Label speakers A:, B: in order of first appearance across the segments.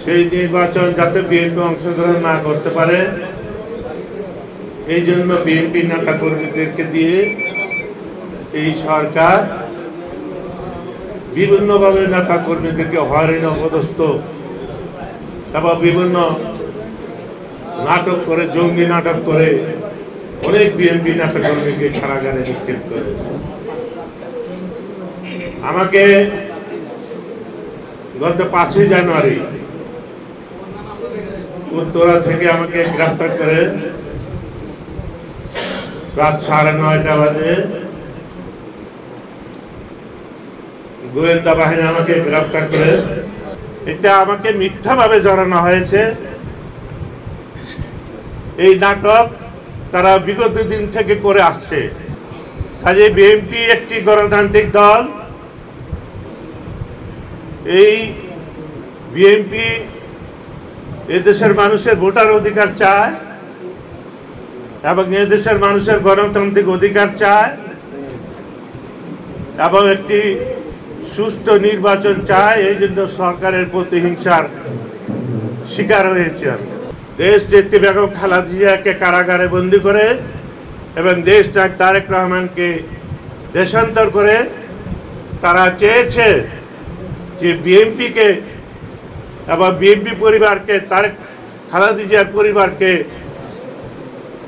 A: সেই নির্বাচন যাতে বিএনপি অংশগ্রহণ না করতে পারে এই জন্য বিএনপি নেতা কর্মীদেরকে দিয়ে এই সরকার বিভিন্নভাবে নেতা কর্মীদেরকে হয়রানি অপদস্থ এবং বিভিন্ন নাটক করে, জঙ্গি নাটক করে অনেক বিএনপি নেতা কর্মীকে কারাগারে নিক্ষেপ করে। আমাকে গত 5 জানুয়ারি উত্তরা থেকে আমাকে গ্রেফতার করে রাত 9:30 বাজে গোয়েন্দা বাহিনী আমাকে গ্রেফতার করে। এটা আমাকে মিথ্যাভাবে জড়ানো হয়েছে। এই নাটক তারা বিগত দিন থেকে করে আসছে। কাজে বিএনপি একটি গণতান্ত্রিক দল। এই বিএনপি এদেশের মানুষের ভোটার অধিকার চায় এবং এদেশের মানুষের গণতান্ত্রিক অধিকার চায় এবং একটি সুষ্ঠু নির্বাচন চায়। এই জন্য সরকারের প্রতিহিংসার শিকার হয়েছে। দেশ নেত্রী বেগম খালেদা জিয়াকে কারাগারে বন্দী করে এবং দেশ নায়ক তারেক রহমানকে দেশান্তর করে তারা চেয়েছে যে বিএনপিকে এবং বিএনপি পরিবারকে, তারেক খালেদা জিয়ার পরিবারকে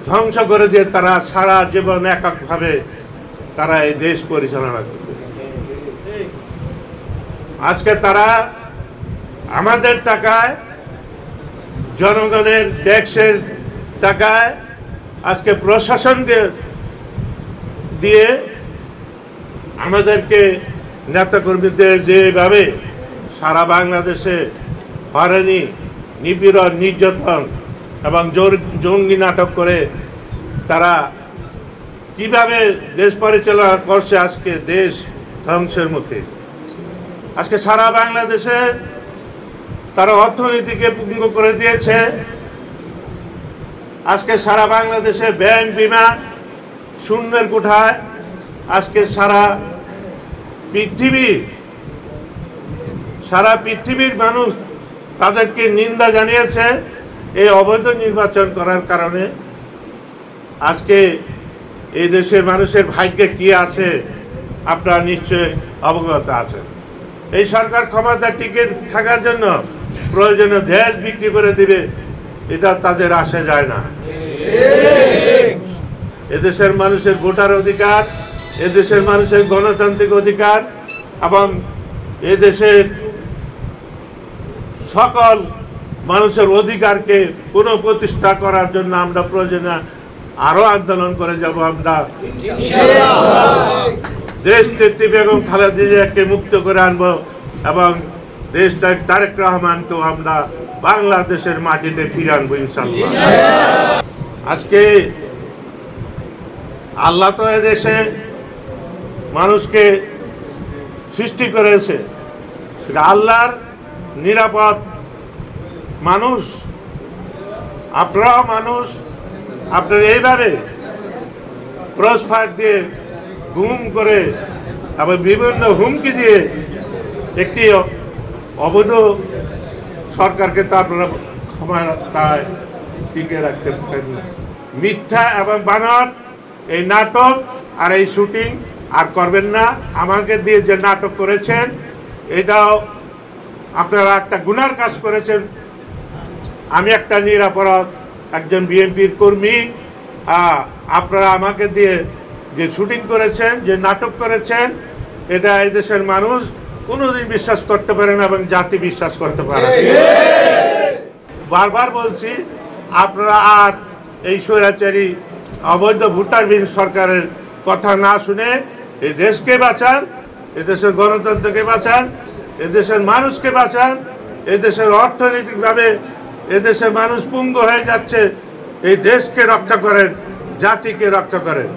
A: ধ্বংস করে দিয়ে তারা সারা জীবন এককভাবে তারা এই দেশ পরিচালনা করবে। আজকে তারা আমাদের টাকায়, জনগণের ট্যাক্সের টাকায় আজকে প্রশাসন দিয়ে আমাদেরকে নেতাকর্মীদের যেভাবে সারা বাংলাদেশে হয়রানি, নিপীড়ন, নির্যাতন এবং জঙ্গি নাটক করে তারা কিভাবে দেশ পরিচালনা করছে, আজকে দেশ ধ্বংসের মুখে। আজকে সারা বাংলাদেশে তারা অর্থনীতিকে পঙ্গু করে দিয়েছে। আজকে সারা বাংলাদেশে ব্যাংক, বিমা শূন্যের কোঠায়। আজকে সারা পৃথিবীর মানুষ তাদেরকে নিন্দা জানিয়েছে এই অবৈধ নির্বাচন করার কারণে। আজকে এই দেশের মানুষের ভাগ্যে কি আছে আপনারা নিশ্চয় অবগত আছেন। এই সরকার ক্ষমতা টিকে থাকার জন্য প্রয়োজনে দেশ বিক্রি করে দিবে, এটা তাদের আসে যায় না। এদেশের মানুষের ভোটার অধিকার, এদেশের মানুষের গণতান্ত্রিক অধিকার এবং এদেশের সকল মানুষের অধিকারকে পুনঃপ্রতিষ্ঠা করার জন্য আমরা প্রয়োজনে আরো আন্দোলন করে যাব। আমরা দেশ নেত্রী বেগম খালেদা জিয়াকে মুক্ত করে আনবো এবং দেশ নায়ক তারেক রহমানকেও আমরা বাংলাদেশের মাটিতে ফিরে আনবো ইনশাআল্লাহ। আজকে আল্লাহ তো এদেশে মানুষকে সৃষ্টি করেছে, আল্লাহর নিরাপদ মানুষ, আপনারাও মানুষ। আপনারা এইভাবে ক্রস ফায়ার দিয়ে, গুম করে, আবার বিভিন্ন হুমকি দিয়ে একটি অবৈধ সরকারকে তো আপনারা ক্ষমতায় টিকে রাখতে পারেন না। মিথ্যা এবং বানর এই নাটক আর এই শুটিং আর করবেন না। আমাকে দিয়ে যে নাটক করেছেন এটাও আপনারা একটা গুনার কাজ করেছেন। আমি একটা নিরাপরাধ একজন বিএনপির কর্মী, আপনারা আমাকে দিয়ে যে শুটিং করেছেন, যে নাটক করেছেন, এটা এই দেশের মানুষ কোনোদিন বিশ্বাস করতে পারে না এবং জাতি বিশ্বাস করতে পারে না। বারবার বলছি, আপনারা আর এই স্বৈরাচারী অবৈধ ভোটারবিহীন সরকারের কথা না শুনে এই দেশকে বাঁচান, এদেশের গণতন্ত্রকে বাঁচান, এদেশের মানুষকে বাঁচান। এদেশের অর্থনৈতিকভাবে এদেশের মানুষ পঙ্গু হয়ে যাচ্ছে। এই দেশকে রক্ষা করেন, জাতিকে রক্ষা করেন।